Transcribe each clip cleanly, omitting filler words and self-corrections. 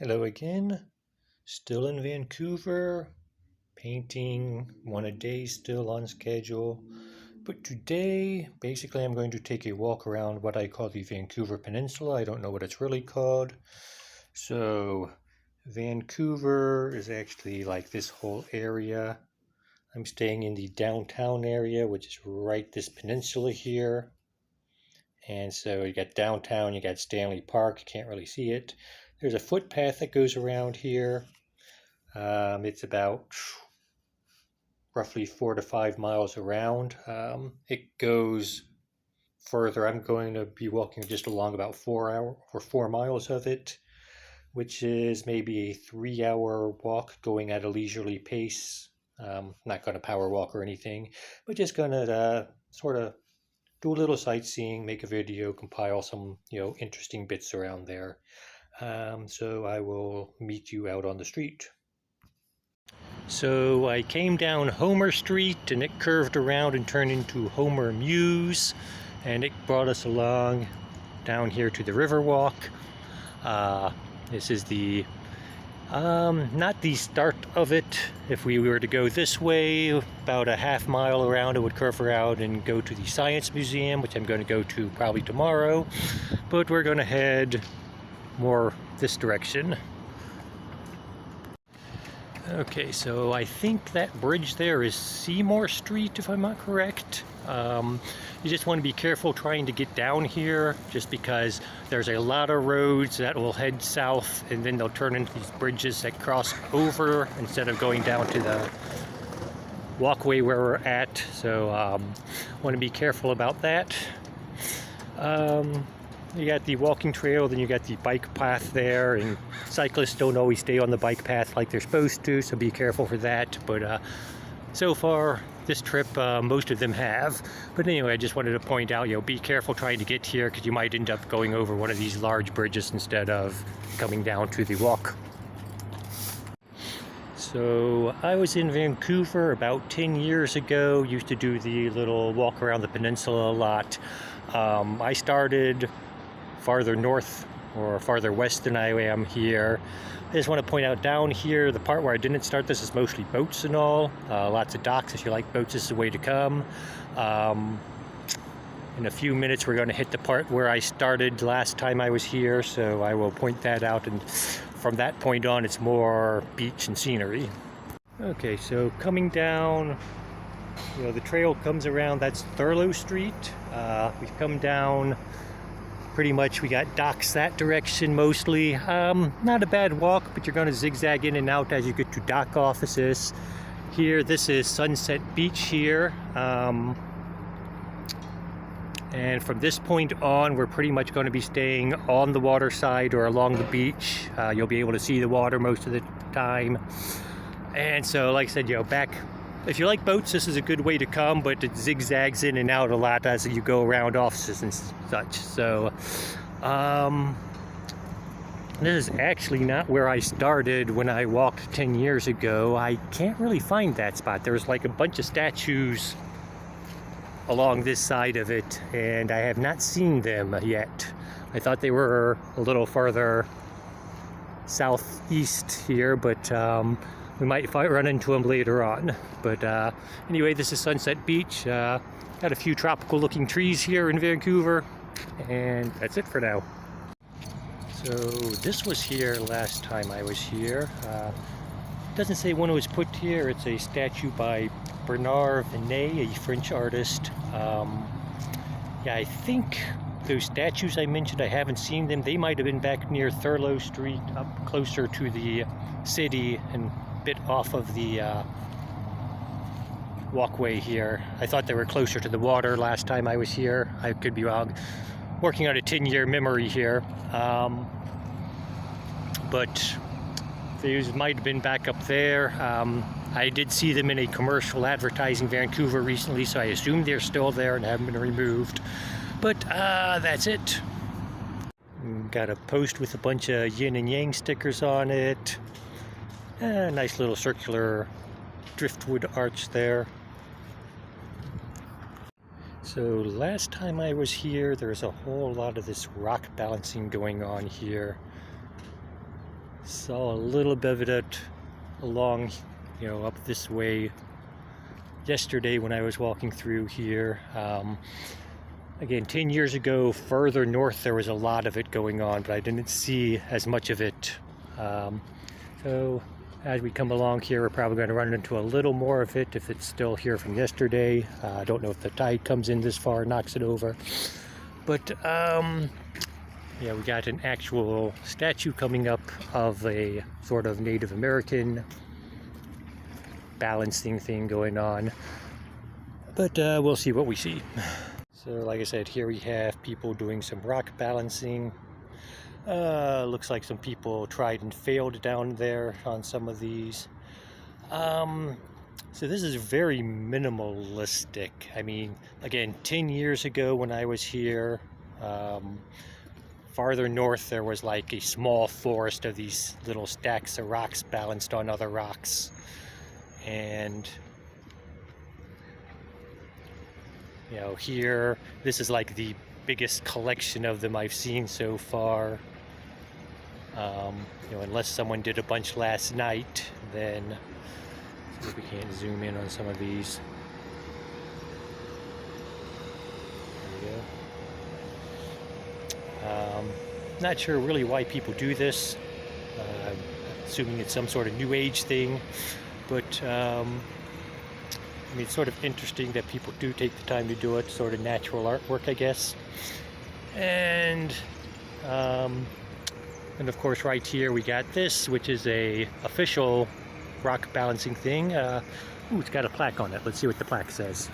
Hello again, still in Vancouver, painting one a day, still on schedule. But today, basically I'm going to take a walk around what I call the Vancouver Peninsula. I don't know what it's really called. So Vancouver is actually like this whole area. I'm staying in the downtown area, which is right this peninsula here. And so you got downtown, you got Stanley Park, you can't really see it. There's a footpath that goes around here. It's about roughly 4 to 5 miles around. It goes further. I'm going to be walking just along about 4 miles of it, which is maybe a 3-hour walk going at a leisurely pace. Not going to power walk or anything, but just going to sort of do a little sightseeing, make a video, compile some interesting bits around there. So I will meet you out on the street. So I came down Homer Street and it curved around and turned into Homer Mews, and it brought us along down here to the Riverwalk. This is the not the start of it. If we were to go this way, about a half mile around, it would curve around and go to the Science Museum, which I'm going to go to probably tomorrow. But we're going to head more this direction. Okay, so I think that bridge there is Seymour Street, if I'm not correct. You just want to be careful trying to get down here, just because there's a lot of roads that will head south and then they'll turn into these bridges that cross over instead of going down to the walkway where we're at. So want to be careful about that. You got the walking trail, then you got the bike path there, and cyclists don't always stay on the bike path like they're supposed to, so be careful for that. But so far this trip, most of them have. But anyway, I just wanted to point out, be careful trying to get here, because you might end up going over one of these large bridges instead of coming down to the walk. So I was in Vancouver about 10 years ago, used to do the little walk around the peninsula a lot. I started farther north or farther west than I am here. I just want to point out down here, the part where I didn't start this is mostly boats and all. Lots of docks. If you like boats, this is the way to come. In a few minutes we're going to hit the part where I started last time I was here, so I will point that out, and from that point on it's more beach and scenery. Okay, so coming down, the trail comes around, that's Thurlow Street. We've come down pretty much, we got docks that direction mostly. Not a bad walk, but you're going to zigzag in and out as you get to dock offices. Here, this is Sunset Beach here. And from this point on, we're pretty much going to be staying on the water side or along the beach. You'll be able to see the water most of the time. And so, like I said, back, if you like boats, this is a good way to come, but it zigzags in and out a lot as you go around offices and such. So, this is actually not where I started when I walked 10 years ago. I can't really find that spot. There's like a bunch of statues along this side of it, and I have not seen them yet. I thought they were a little farther southeast here, but we might run into them later on. But anyway, this is Sunset Beach. Got a few tropical looking trees here in Vancouver, and that's it for now. So this was here last time I was here. Doesn't say when it was put here. It's a statue by Bernard Venet, a French artist. Yeah, I think those statues I mentioned, I haven't seen them. They might have been back near Thurlow Street, up closer to the city and bit off of the walkway here. I thought they were closer to the water last time I was here. I could be wrong. Working on a 10-year memory here. But these might have been back up there. I did see them in a commercial advertising Vancouver recently, so I assume they're still there and haven't been removed. But that's it. Got a post with a bunch of yin and yang stickers on it. Nice little circular driftwood arch there. So last time I was here, there's a whole lot of this rock balancing going on here. Saw a little bit of it along, up this way yesterday when I was walking through here. Again, 10 years ago, further north, there was a lot of it going on, but I didn't see as much of it. So as we come along here, we're probably going to run into a little more of it if it's still here from yesterday. I don't know if the tide comes in this far, knocks it over. But yeah, we got an actual statue coming up of a sort of Native American balancing thing going on. But we'll see what we see. So like I said, here we have people doing some rock balancing. Looks like some people tried and failed down there on some of these. So this is very minimalistic. I mean, again, 10 years ago when I was here, farther north there was like a small forest of these little stacks of rocks balanced on other rocks. And here, this is like the biggest collection of them I've seen so far. Unless someone did a bunch last night, then see if we can't zoom in on some of these. There we go. Not sure really why people do this. Assuming it's some sort of new age thing, but I mean, it's sort of interesting that people do take the time to do it, sort of natural artwork, I guess. And of course right here we got this, which is a official rock balancing thing. Ooh, it's got a plaque on it. Let's see what the plaque says.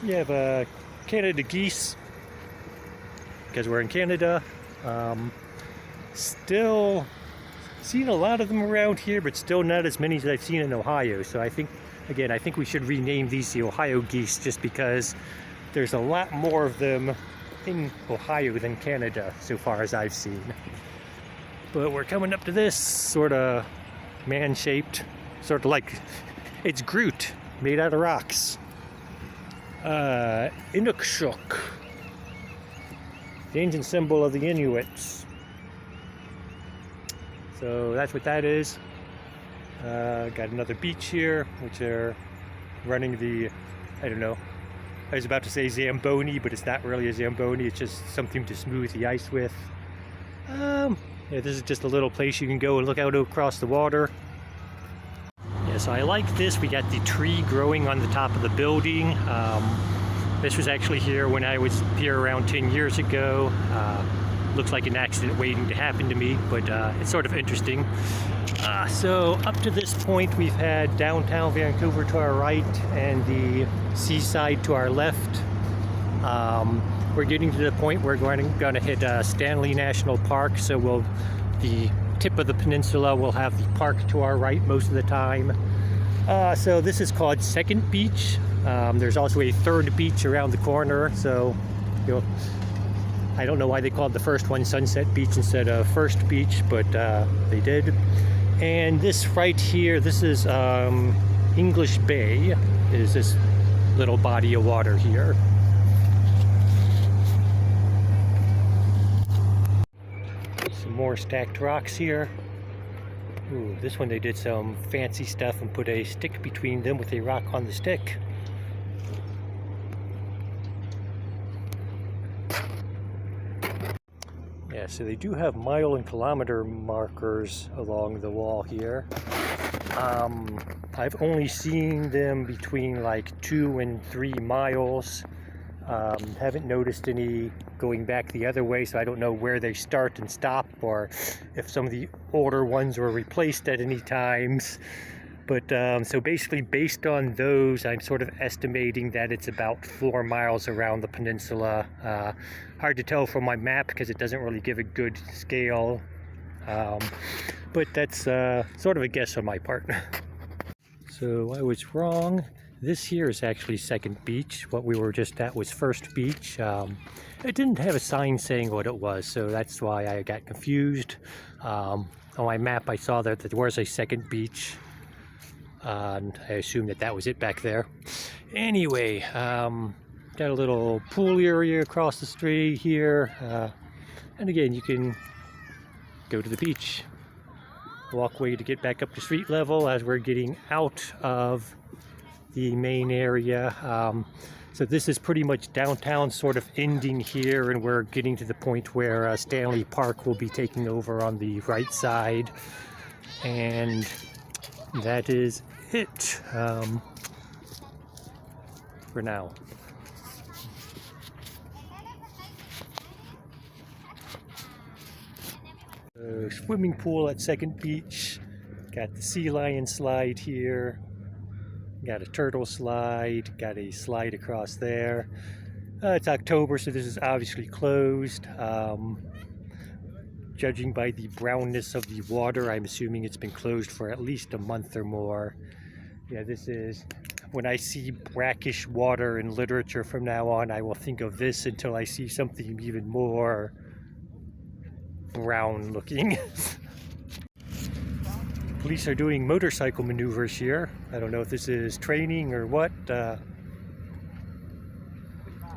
You have Canada geese, because we're in Canada. Still seen a lot of them around here, but still not as many as I've seen in Ohio. So I think we should rename these the Ohio geese, just because there's a lot more of them in Ohio than Canada so far as I've seen. But we're coming up to this sort of man-shaped, sort of like it's Groot made out of rocks. Inukshuk, the ancient symbol of the Inuits. So that's what that is. Got another beach here, which are running the, I don't know, I was about to say Zamboni, but it's not really a Zamboni, it's just something to smooth the ice with. Yeah, this is just a little place you can go and look out across the water. Yeah, so I like this. We got the tree growing on the top of the building. This was actually here when I was here around 10 years ago. Looks like an accident waiting to happen to me, but it's sort of interesting. So up to this point, we've had downtown Vancouver to our right and the seaside to our left. We're getting to the point where we're going to hit Stanley National Park, so the tip of the peninsula will have the park to our right most of the time. So this is called Second Beach. There's also a third beach around the corner, so I don't know why they called the first one Sunset Beach instead of First Beach, but they did. And this right here, this is English Bay, is this little body of water here. Some more stacked rocks here. Ooh, this one they did some fancy stuff and put a stick between them with a rock on the stick. Yeah, so they do have mile and kilometer markers along the wall here. I've only seen them between like 2 and 3 miles. Haven't noticed any going back the other way, so I don't know where they start and stop, or if some of the older ones were replaced at any times. But so basically based on those, I'm sort of estimating that it's about 4 miles around the peninsula. Hard to tell from my map because it doesn't really give a good scale. But that's sort of a guess on my part. So I was wrong. This here is actually Second Beach. What we were just at was First Beach. It didn't have a sign saying what it was, so that's why I got confused. On my map I saw that there was a Second Beach. And I assumed that was it back there. Anyway, got a little pool area across the street here. And again, you can go to the beach. Walkway to get back up to street level as we're getting out of the main area. So this is pretty much downtown sort of ending here, and we're getting to the point where Stanley Park will be taking over on the right side. And that is it for now. Swimming pool at Second Beach. Got the sea lion slide here. Got a turtle slide. Got a slide across there. It's October, so this is obviously closed. Judging by the brownness of the water, I'm assuming it's been closed for at least a month or more. Yeah, this is, when I see brackish water in literature from now on, I will think of this until I see something even more brown looking. Police are doing motorcycle maneuvers here. I don't know if this is training or what.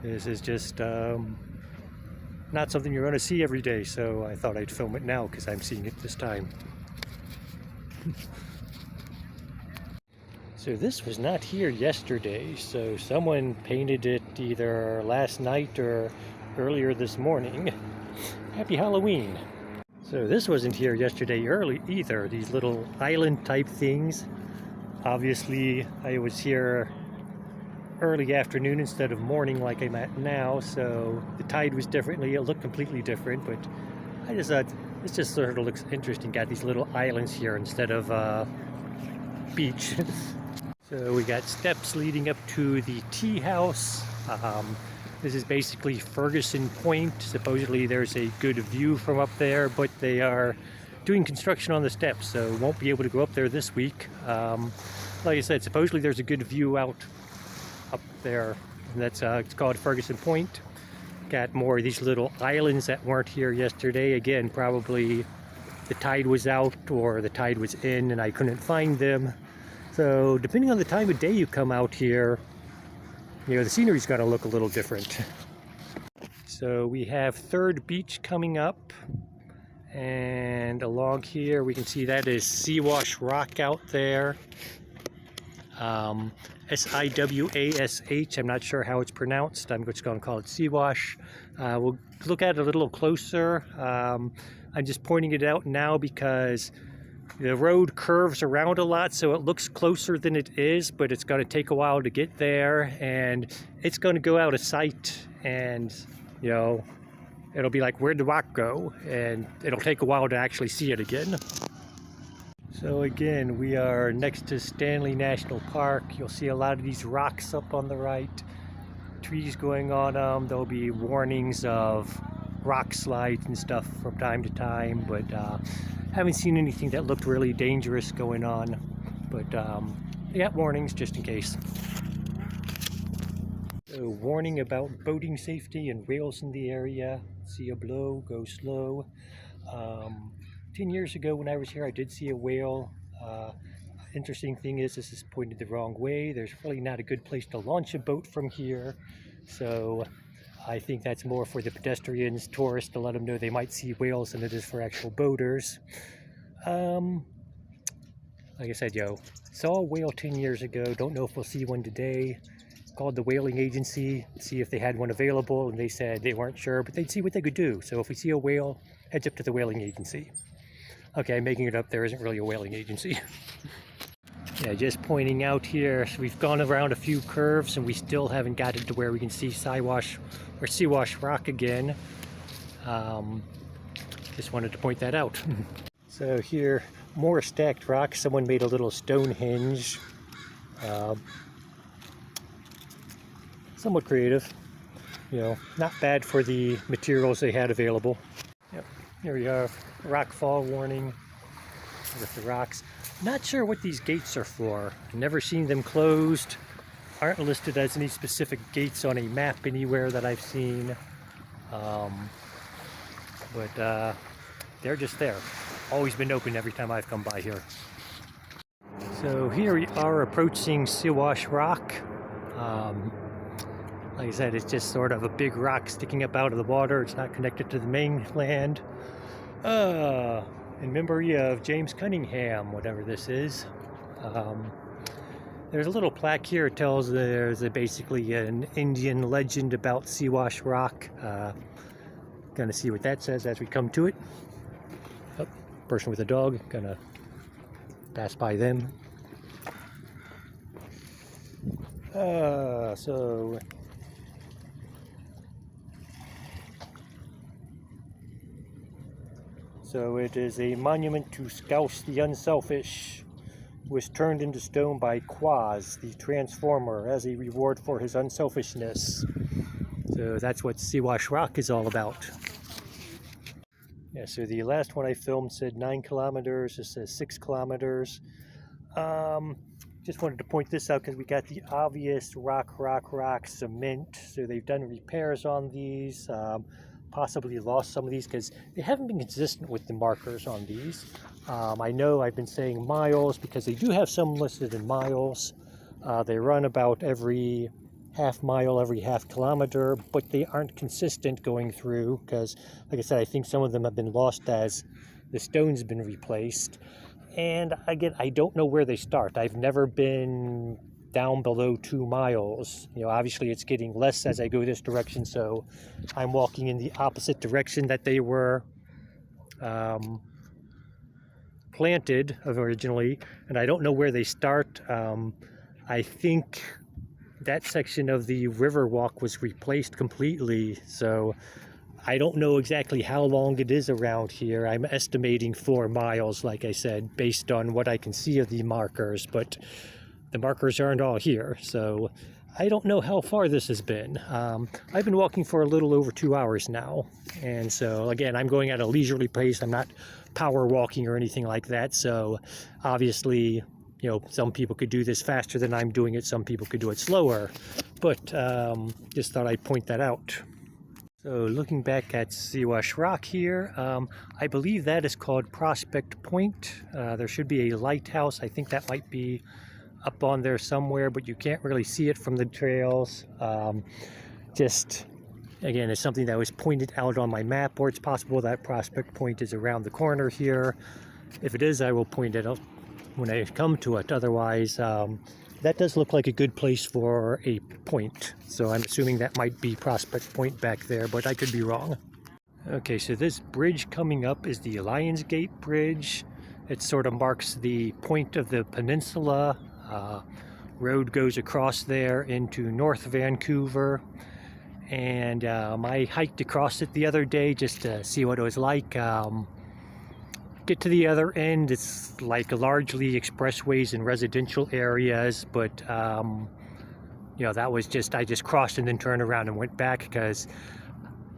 This is just not something you're going to see every day, so I thought I'd film it now because I'm seeing it this time. So this was not here yesterday, so someone painted it either last night or earlier this morning. Happy Halloween! So this wasn't here yesterday early either, these little island type things. Obviously I was here early afternoon instead of morning like I'm at now, so the tide was differently, it looked completely different, but I just thought this just sort of looks interesting. Got these little islands here instead of beach. So we got steps leading up to the tea house. This is basically Ferguson Point. Supposedly there's a good view from up there, but they are doing construction on the steps, so won't be able to go up there this week. Like I said, supposedly there's a good view out up there, and that's it's called Ferguson Point. Got more of these little islands that weren't here yesterday. Again, probably the tide was out or the tide was in and I couldn't find them. So depending on the time of day you come out here, you know, the scenery's got to look a little different. So we have Third Beach coming up, and along here we can see that is Siwash Rock out there. S-I-W-A-S-H, I'm not sure how it's pronounced. I'm just going to call it Siwash. We'll look at it a little closer. I'm just pointing it out now because the road curves around a lot, so it looks closer than it is, but it's going to take a while to get there, and it's going to go out of sight, and, you know, it'll be like, where'd the rock go? And it'll take a while to actually see it again. So again, we are next to Stanley National Park. You'll see a lot of these rocks up on the right, trees going on them. There'll be warnings of rock slides and stuff from time to time, but haven't seen anything that looked really dangerous going on. But yeah, warnings just in case. So, warning about boating safety and whales in the area. See a blow, go slow. 10 years ago when I was here, I did see a whale. Interesting thing is this is pointed the wrong way. There's really not a good place to launch a boat from here. So I think that's more for the pedestrians, tourists, to let them know they might see whales than it is for actual boaters. Like I said, saw a whale 10 years ago. Don't know if we'll see one today. Called the whaling agency, see if they had one available, and they said they weren't sure, but they'd see what they could do. So if we see a whale, heads up to the whaling agency. Okay, I'm making it up. There isn't really a whaling agency. Yeah, just pointing out here, so we've gone around a few curves and we still haven't gotten to where we can see Siwash Rock again. Just wanted to point that out. So here, more stacked rocks. Someone made a little Stonehenge. Somewhat creative. You know, not bad for the materials they had available. Yep, here we are. Rock fall warning with the rocks. Not sure what these gates are for. Never seen them closed. Aren't listed as any specific gates on a map anywhere that I've seen. But they're just there. Always been open every time I've come by here. So here we are approaching Siwash Rock. Like I said, it's just sort of a big rock sticking up out of the water. It's not connected to the mainland. In memory of James Cunningham, whatever this is. There's a little plaque here. It tells there's basically an Indian legend about Siwash Rock. Gonna see what that says as we come to it. Oh, person with a dog, gonna pass by them. So it is a monument to Scouse the Unselfish, who was turned into stone by Quaz, the Transformer, as a reward for his unselfishness. So that's what Siwash Rock is all about. Yeah, so the last one I filmed said 9 kilometers, this says 6 kilometers. Just wanted to point this out because we got the obvious rock cement. So they've done repairs on these, possibly lost some of these because they haven't been consistent with the markers on these. I know I've been saying miles because they do have some listed in miles. They run about every half mile, every half kilometer, but they aren't consistent going through because, like I said, I think some of them have been lost as the stone's been replaced. And again, I don't know where they start. I've never been down below 2 miles. You know, obviously it's getting less as I go this direction, so I'm walking in the opposite direction that they were planted originally, and I don't know where they start. I think that section of the river walk was replaced completely, so I don't know exactly how long it is around here. I'm estimating 4 miles, like I said, based on what I can see of the markers, but the markers aren't all here, so I don't know how far this has been. I've been walking for a little over 2 hours now, and so again, I'm going at a leisurely pace. I'm not power walking or anything like that, so obviously, you know, some people could do this faster than I'm doing it, some people could do it slower, but just thought I'd point that out. So looking back at Siwash Rock here, I believe that is called Prospect Point. There should be a lighthouse. I think that might be up on there somewhere, but you can't really see it from the trails. Just, again, it's something that was pointed out on my map, or it's possible that Prospect Point is around the corner here. If it is, I will point it out when I come to it. Otherwise, that does look like a good place for a point. So I'm assuming that might be Prospect Point back there, but I could be wrong. Okay, so this bridge coming up is the Lionsgate Bridge. It sort of marks the point of the peninsula. Road goes across there into North Vancouver. And I hiked across it the other day just to see what it was like. Get to the other end, it's like largely expressways and residential areas, but you know, that was just, I just crossed and then turned around and went back because,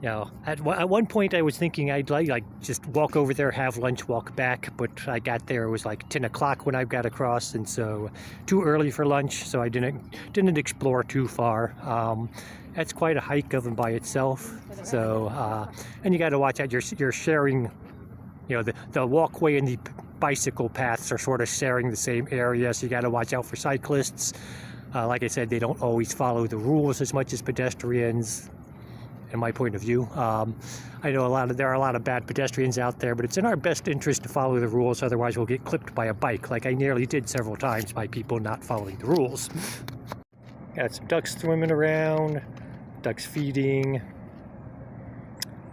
you know, at one point I was thinking I'd like just walk over there, have lunch, walk back, but I got there, it was like 10 o'clock when I got across, and so too early for lunch, so I didn't explore too far. That's quite a hike of and by itself, so and you got to watch out, you're sharing. You know, the walkway and the bicycle paths are sort of sharing the same area, so you got to watch out for cyclists. Like I said, they don't always follow the rules as much as pedestrians, in my point of view. I know there are a lot of bad pedestrians out there, but it's in our best interest to follow the rules, otherwise we'll get clipped by a bike, like I nearly did several times by people not following the rules. Got some ducks swimming around, ducks feeding.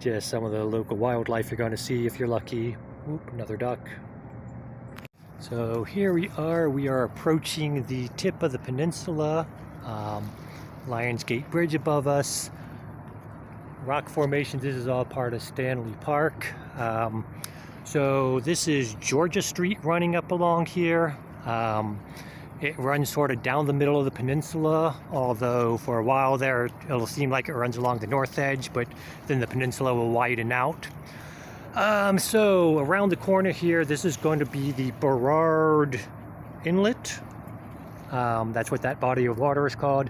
Just some of the local wildlife you're going to see if you're lucky. Oop, another duck. So here we are approaching the tip of the peninsula. Lionsgate Bridge above us. Rock formations, this is all part of Stanley Park. So this is Georgia Street running up along here. It runs sort of down the middle of the peninsula, although for a while there it'll seem like it runs along the north edge, but then the peninsula will widen out. So around the corner here, this is going to be the Burrard Inlet. That's what that body of water is called.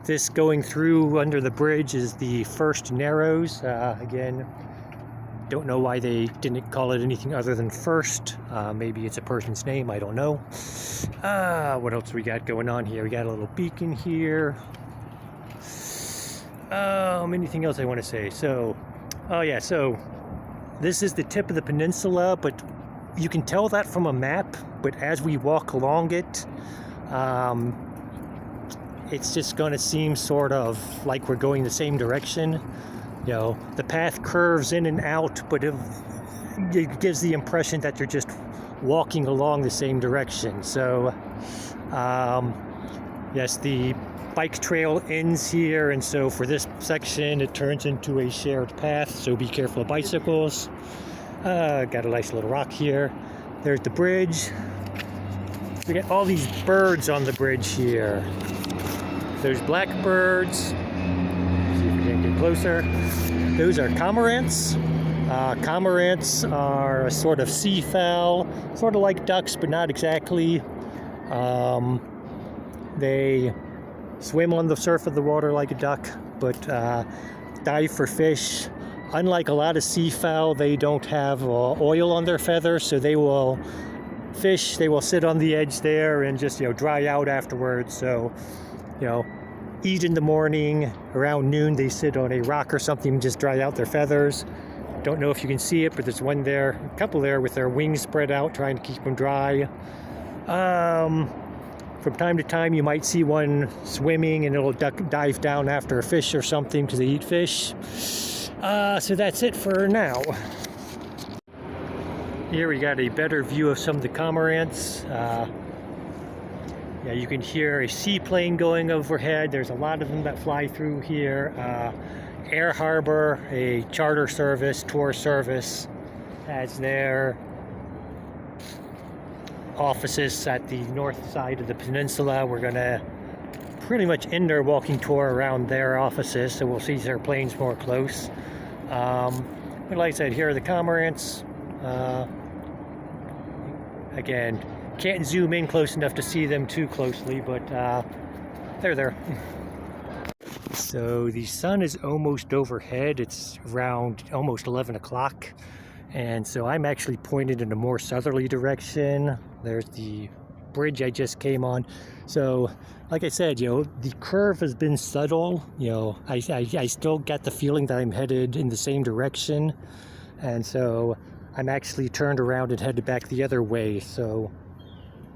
This going through under the bridge is the First Narrows. Again, don't know why they didn't call it anything other than First. Maybe it's a person's name, I don't know. What else we got going on here? We got a little beacon here. Anything else I want to say? So, oh yeah, so this is the tip of the peninsula, but you can tell that from a map, but as we walk along it, it's just going to seem sort of like we're going the same direction. You know, the path curves in and out, but it gives the impression that you're just walking along the same direction. So, yes, the bike trail ends here, and so for this section it turns into a shared path, so be careful of bicycles. Got a nice little rock here. There's the bridge. We got all these birds on the bridge here. There's blackbirds. See if we can get closer. Those are cormorants. Cormorants are a sort of seafowl, sort of like ducks, but not exactly. They swim on the surface of the water like a duck, but dive for fish. Unlike a lot of seafowl, they don't have oil on their feathers, so they will fish. They will sit on the edge there and just, you know, dry out afterwards. So, you know, eat in the morning. Around noon, they sit on a rock or something and just dry out their feathers. Don't know if you can see it, but there's one there, a couple there with their wings spread out, trying to keep them dry. From time to time, you might see one swimming, and it'll dive down after a fish or something because they eat fish. So that's it for now. Here we got a better view of some of the cormorants. Yeah, you can hear a seaplane going overhead. There's a lot of them that fly through here. Air Harbor, a charter service, tour service, has their offices at the north side of the peninsula. We're gonna pretty much end our walking tour around their offices, so we'll see their planes more close. But like I said, here are the cormorants. Again, can't zoom in close enough to see them too closely, but they're there. So the sun is almost overhead. It's around almost 11 o'clock. And so I'm actually pointed in a more southerly direction. There's the bridge I just came on. So, like I said, you know, the curve has been subtle. You know, I still get the feeling that I'm headed in the same direction. And so I'm actually turned around and headed back the other way. So,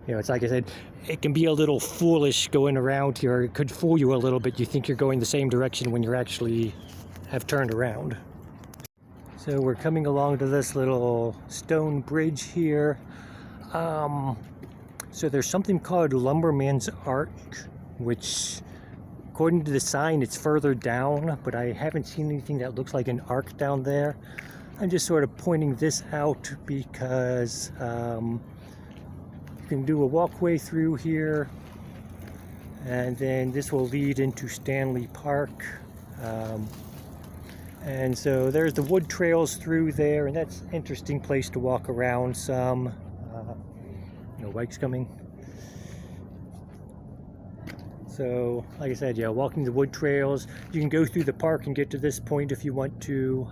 you know, it's like I said, it can be a little foolish going around here. It could fool you a little bit. You think you're going the same direction when you're actually have turned around. So we're coming along to this little stone bridge here. So there's something called Lumberman's Arc, which according to the sign it's further down, but I haven't seen anything that looks like an arc down there. I'm just sort of pointing this out because you can do a walkway through here, and then this will lead into Stanley Park. And so there's the wood trails through there, and that's an interesting place to walk around some. No bikes coming. So, like I said, yeah, walking the wood trails. You can go through the park and get to this point if you want to.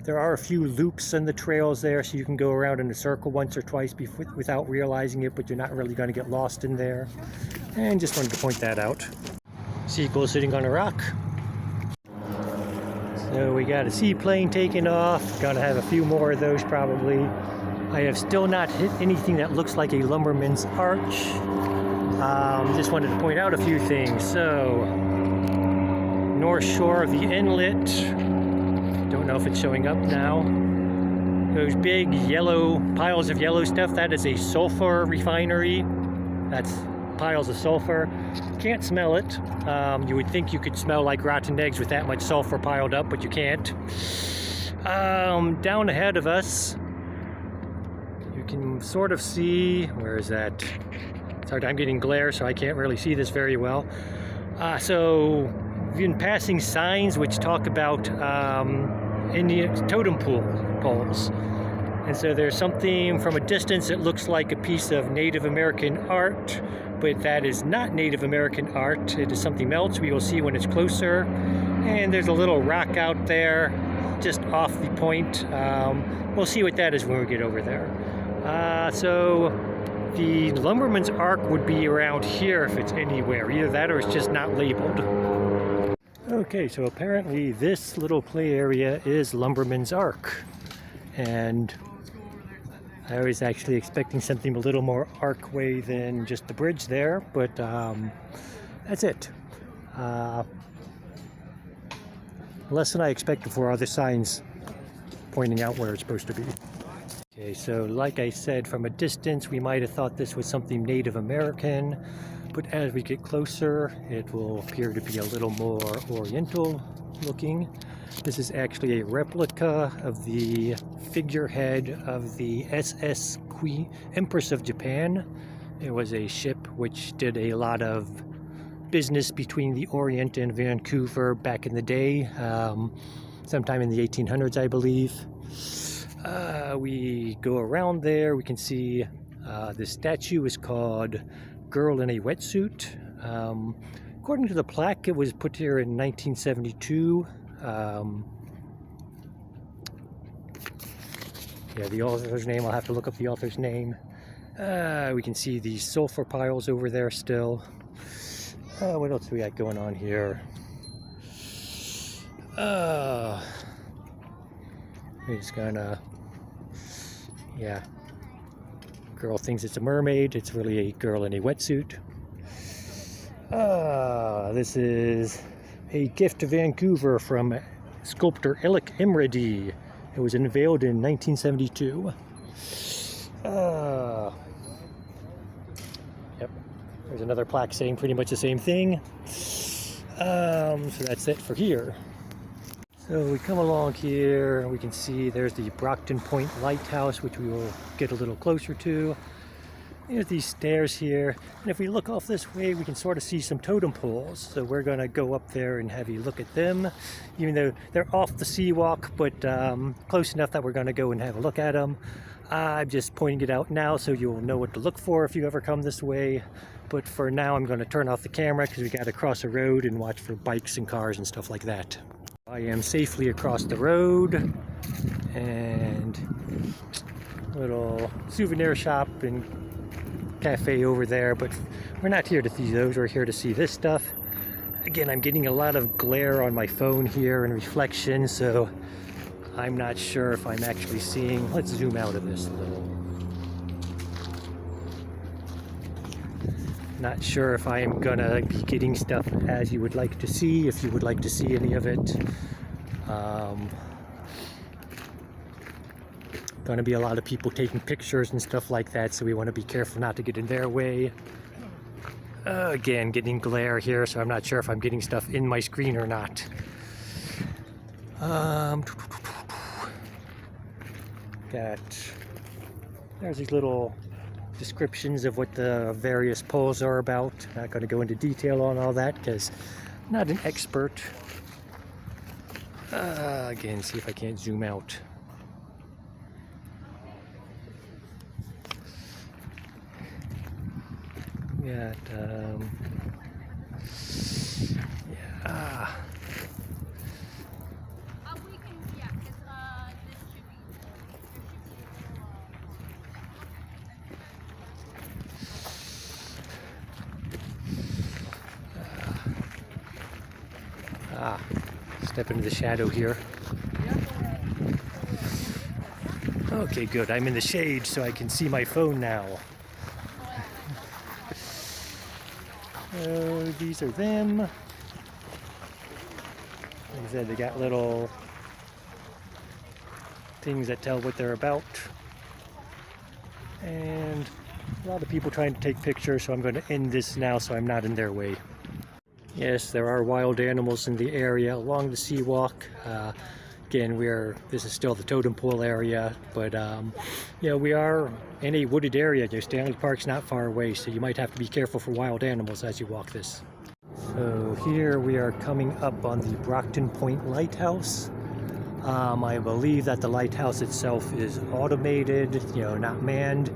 There are a few loops in the trails there, so you can go around in a circle once or twice without realizing it, but you're not really going to get lost in there. And just wanted to point that out. Seagull sitting on a rock. So we got a seaplane taking off. Gonna have a few more of those probably. I have still not hit anything that looks like a lumberman's arch. Just wanted to point out a few things. So, north shore of the inlet. Don't know if it's showing up now. Those big yellow piles of yellow stuff, that is a sulfur refinery. That's piles of sulfur. Can't smell it. You would think you could smell like rotten eggs with that much sulfur piled up, but you can't. Down ahead of us, you can sort of see, where is that? It's hard, I'm getting glare, so I can't really see this very well. So we've been passing signs which talk about Indian totem poles. And so there's something from a distance that looks like a piece of Native American art, but that is not Native American art. It is something else. We will see when it's closer. And there's a little rock out there, just off the point. We'll see what that is when we get over there. So the Lumberman's Arc would be around here if it's anywhere. Either that or it's just not labeled. Okay, so apparently this little play area is Lumberman's Arc. and I was actually expecting something a little more archway than just the bridge there, but that's it. Less than I expected for other signs pointing out where it's supposed to be. Okay, so like I said, from a distance we might have thought this was something Native American, but as we get closer it will appear to be a little more Oriental looking. This is actually a replica of the figurehead of the SS Queen Empress of Japan. It was a ship which did a lot of business between the Orient and Vancouver back in the day, sometime in the 1800s, I believe. We go around there, we can see the statue is called Girl in a Wetsuit. According to the plaque, it was put here in 1972. Yeah, the author's name, I'll have to look up the author's name. We can see the sulfur piles over there still. What else do we got going on here? We're just gonna, yeah. Girl thinks it's a mermaid. It's really a girl in a wetsuit. This is a gift to Vancouver from sculptor Elik Imredi. It was unveiled in 1972. Yep, there's another plaque saying pretty much the same thing. So that's it for here. So we come along here, we can see there's the Brockton Point Lighthouse, which we will get a little closer to. There's these stairs here, and if we look off this way, we can sort of see some totem poles. So we're going to go up there and have a look at them, even though they're off the seawalk, but close enough that we're going to go and have a look at them. I'm just pointing it out now so you'll know what to look for if you ever come this way. But for now, I'm going to turn off the camera because we got to cross a road and watch for bikes and cars and stuff like that. I am safely across the road, and little souvenir shop and cafe over there, but we're not here to see those, we're here to see this stuff. Again, I'm getting a lot of glare on my phone here and reflection, so I'm not sure if I'm actually seeing. Let's zoom out of this a little. Not sure if I am gonna be getting stuff as you would like to see, if you would like to see any of it. Gonna be a lot of people taking pictures and stuff like that, so we want to be careful not to get in their way. Again, getting glare here, so I'm not sure if I'm getting stuff in my screen or not. There's these little descriptions of what the various poles are about. Not going to go into detail on all that because I'm not an expert. Again, see if I can't zoom out. Got, yeah. Step into the shadow here. Okay, good. I'm in the shade so I can see my phone now. These are them. Like I said, they got little things that tell what they're about. And a lot of people trying to take pictures, so I'm going to end this now so I'm not in their way. Yes, there are wild animals in the area along the seawalk. Again, this is still the totem pole area, but you know, we are in a wooded area. Stanley Park's not far away, so you might have to be careful for wild animals as you walk this. So here we are coming up on the Brockton Point Lighthouse. I believe that the lighthouse itself is automated, you know, not manned.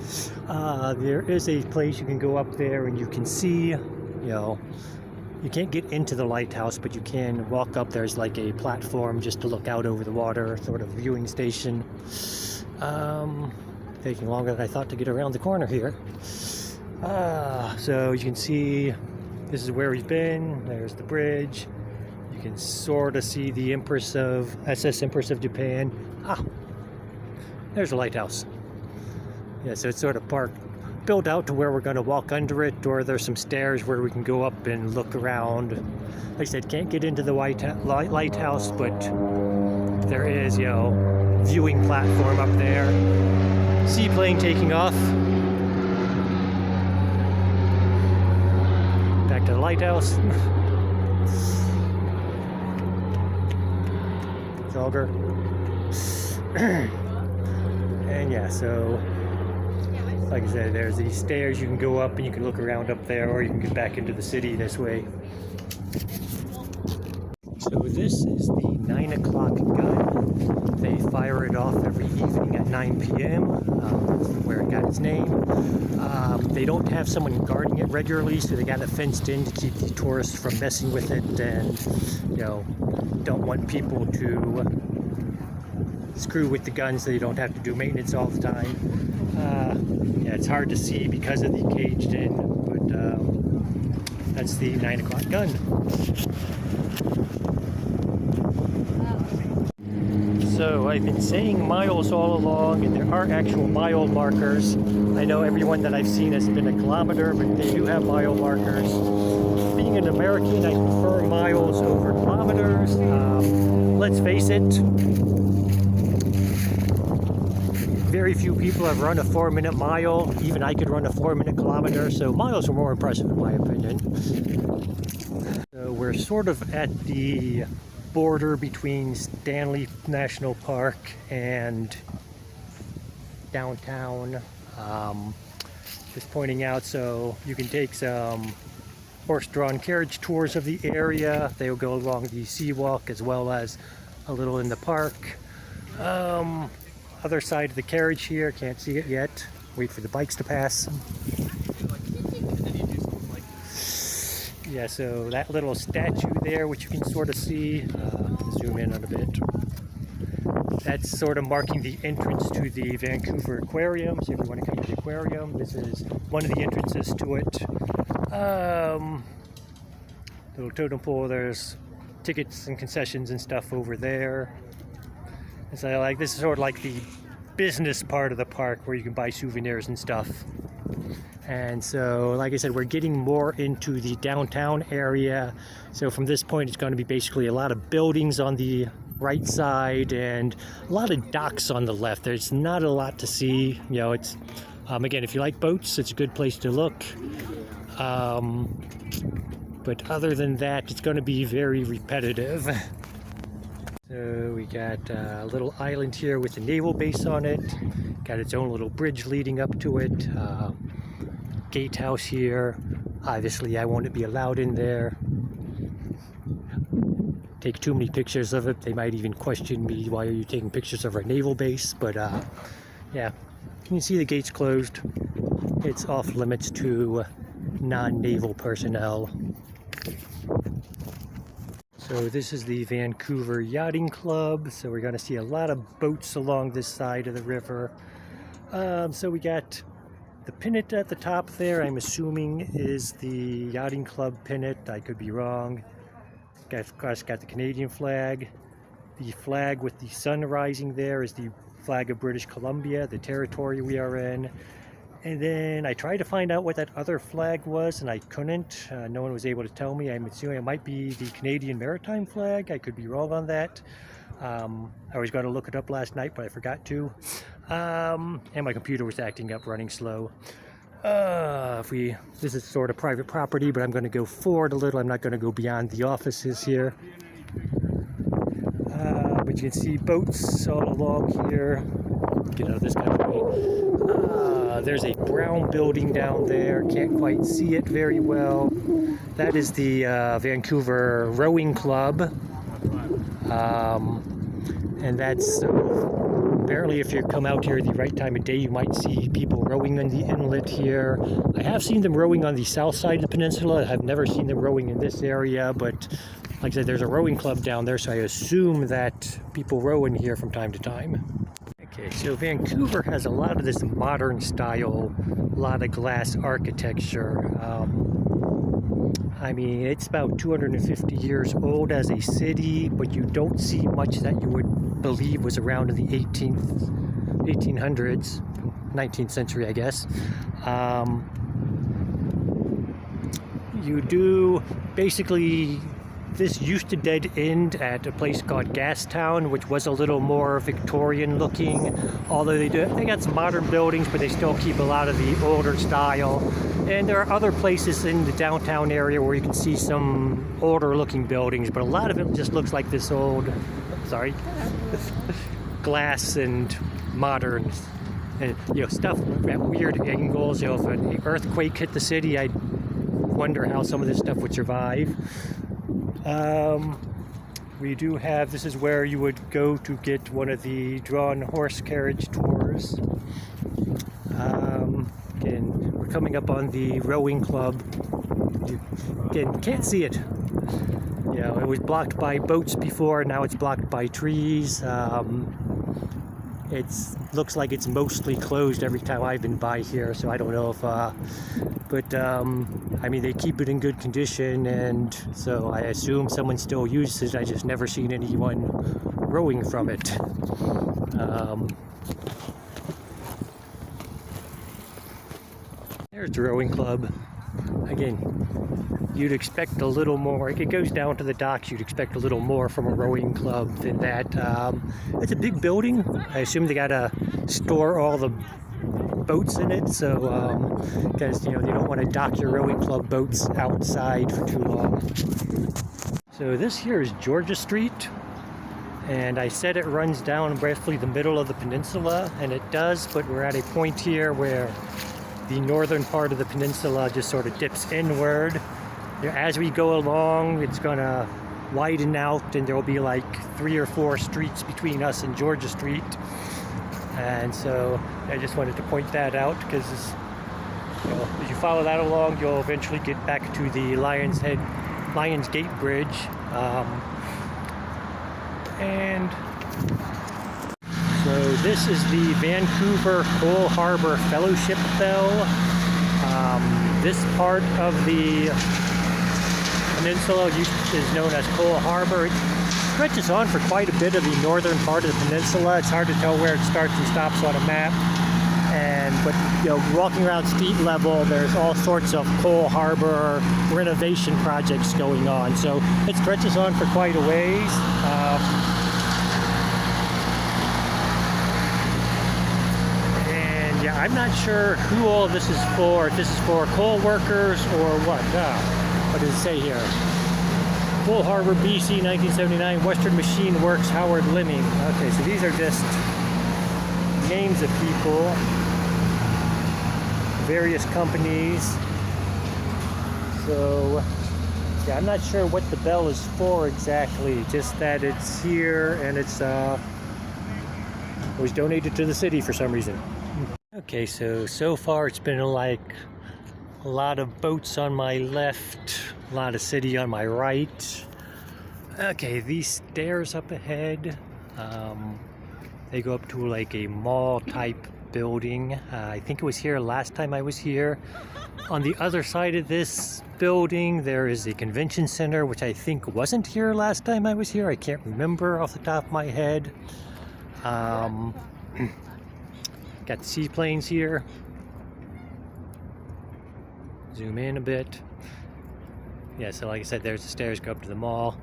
There is a place you can go up there and you can see, you know, you can't get into the lighthouse, but you can walk up. There's like a platform just to look out over the water, sort of viewing station. Taking longer than I thought to get around the corner here. So you can see this is where we've been. There's the bridge. You can sort of see the SS Empress of Japan. There's a lighthouse. Yeah, so it's sort of built out to where we're going to walk under it, or there's some stairs where we can go up and look around. Like I said, can't get into the lighthouse, but there is, you know, viewing platform up there. Seaplane taking off. Back to the lighthouse. Jogger. And yeah, so like I said, there's these stairs you can go up and you can look around up there, or you can get back into the city this way. So this is the 9 o'clock gun. They fire it off every evening at 9 p.m. Where it got its name. They don't have someone guarding it regularly, so they got it fenced in to keep the tourists from messing with it, and you know, don't want people to screw with the gun so you don't have to do maintenance all the time. Yeah, it's hard to see because of the caged in, but that's the 9 o'clock gun. So I've been saying miles all along, and there are actual mile markers. I know everyone that I've seen has been a kilometer, but they do have mile markers. Being an American, I prefer miles over kilometers. Let's face it, very few people have run a 4-minute mile. Even I could run a 4-minute kilometer, so miles are more impressive in my opinion. So we're sort of at the border between Stanley National Park and downtown. Just pointing out, so you can take some horse-drawn carriage tours of the area. They will go along the seawalk as well as a little in the park. Other side of the carriage here, can't see it yet. Wait for the bikes to pass. Yeah, so that little statue there, which you can sort of see, zoom in on a bit. That's sort of marking the entrance to the Vancouver Aquarium. So if you want to come to the aquarium, this is one of the entrances to it. Little totem pole, there's tickets and concessions and stuff over there. And so like, this is sort of like the business part of the park where you can buy souvenirs and stuff. And so, like I said, we're getting more into the downtown area. So from this point, it's going to be basically a lot of buildings on the right side and a lot of docks on the left. There's not a lot to see. You know, it's, again, if you like boats, it's a good place to look. But other than that, it's going to be very repetitive. So we got a little island here with a naval base on it. Got its own little bridge leading up to it. Gatehouse here. Obviously, I won't be allowed in there. Take too many pictures of it. They might even question me, why are you taking pictures of our naval base? But yeah, you can see the gates closed. It's off limits to non-naval personnel. So this is the Vancouver Yachting Club. So we're going to see a lot of boats along this side of the river. So we got the pennant at the top there, I'm assuming is the Yachting Club pennant. I could be wrong. Of course, got the Canadian flag. The flag with the sun rising there is the flag of British Columbia, the territory we are in. And then I tried to find out what that other flag was, and I couldn't. No one was able to tell me. I'm assuming it might be the Canadian maritime flag. I could be wrong on that. I was going to look it up last night, but I forgot to. And my computer was acting up, running slow. This is sort of private property, but I'm going to go forward a little. I'm not going to go beyond the offices here. But you can see boats all along here. Get out of this kind of way. There's a brown building down there. Can't quite see it very well. That is the Vancouver Rowing Club. And that's apparently, if you come out here at the right time of day, you might see people rowing in the inlet here. I have seen them rowing on the south side of the peninsula. I've never seen them rowing in this area, but like I said, there's a rowing club down there, so I assume that people row in here from time to time. Okay, so Vancouver has a lot of this modern style, a lot of glass architecture. I mean, it's about 250 years old as a city, but you don't see much that you would believe was around in the 18th 1800s, 19th century, I guess. You do basically, this used to dead end at a place called Gastown, which was a little more Victorian looking, although they got some modern buildings, but they still keep a lot of the older style. And there are other places in the downtown area where you can see some older looking buildings, but a lot of it just looks like this old, sorry, glass and modern, and stuff at weird angles. If an earthquake hit the city, I wonder how some of this stuff would survive. We do have, this is where you would go to get one of the drawn horse carriage tours. Again, we're coming up on the rowing club. Again, can't see it. It was blocked by boats before, now it's blocked by trees. It looks like it's mostly closed every time I've been by here, so I don't know if, but I mean, they keep it in good condition, and so I assume someone still uses it. I just never seen anyone rowing from it. There's the rowing club. Again, you'd expect a little more. It goes down to the docks. You'd expect a little more from a rowing club than that. It's a big building. I assume they gotta store all the boats in it, so because you don't want to dock your rowing club boats outside for too long. So this here is Georgia Street, and I said it runs down roughly the middle of the peninsula, and it does, but we're at a point here where the northern part of the peninsula just sort of dips inward. As we go along, it's gonna widen out, and there will be like 3 or 4 streets between us and Georgia Street. And so I just wanted to point that out, because if you follow that along, you'll eventually get back to the Lions Gate Bridge. And so this is the Vancouver Coal Harbor Fellowship Bell. This part of the peninsula is known as Coal Harbor. It stretches on for quite a bit of the northern part of the peninsula. It's hard to tell where it starts and stops on a map. But walking around street level, there's all sorts of coal harbor renovation projects going on. So it stretches on for quite a ways. I'm not sure who all this is for. If this is for coal workers or what. What does it say here? Coal Harbor, BC, 1979, Western Machine Works, Howard Liming. Okay, so these are just names of people, various companies. So, yeah, I'm not sure what the bell is for exactly, just that it's here, and it was donated to the city for some reason. Okay, so far it's been like a lot of boats on my left, a lot of city on my right. Okay, these stairs up ahead, they go up to like a mall type building. I think it was here last time I was here. On the other side of this building there is a convention center, which I think wasn't here last time I was here. I can't remember off the top of my head. Got the seaplanes here. Zoom in a bit. Yeah, so like I said, there's the stairs go up to the mall.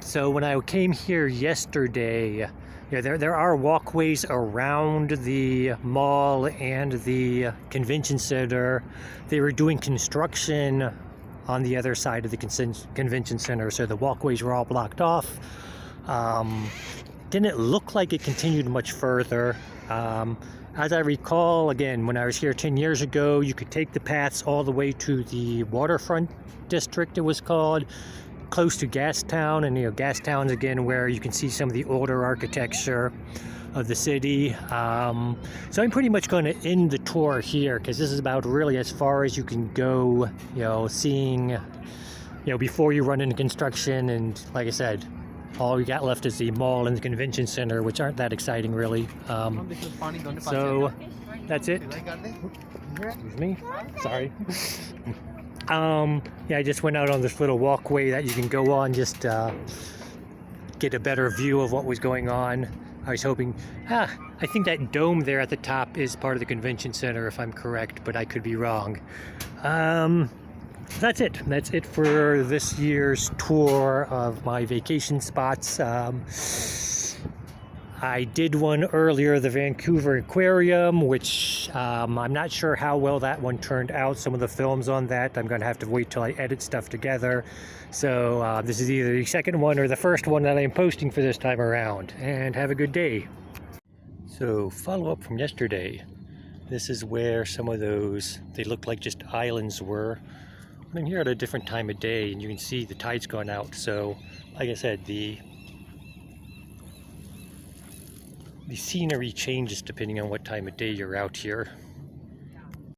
So when I came here yesterday, there are walkways around the mall and the convention center. They were doing construction on the other side of the convention center, so the walkways were all blocked off. Didn't look like it continued much further. As I recall, again, when I was here 10 years ago, you could take the paths all the way to the waterfront district, it was called, close to Gastown. And Gastown's again where you can see some of the older architecture of the city. So I'm pretty much going to end the tour here, because this is about really as far as you can go, seeing, before you run into construction. And like I said, all we got left is the mall and the convention center, which aren't that exciting, really. So that's it. Excuse me. Sorry. Yeah, I just went out on this little walkway that you can go on, just get a better view of what was going on. I was hoping, I I think that dome there at the top is part of the convention center, if I'm correct, but I could be wrong. That's it. That's it for this year's tour of my vacation spots. I did one earlier, the Vancouver Aquarium, which I'm not sure how well that one turned out. Some of the films on that, I'm going to have to wait till I edit stuff together. So this is either the second one or the first one that I'm posting for this time around. And have a good day. So follow up from yesterday. This is where some of those, they look like just islands were. I'm here at a different time of day and you can see the tide's gone out. So like I said, the scenery changes depending on what time of day you're out here.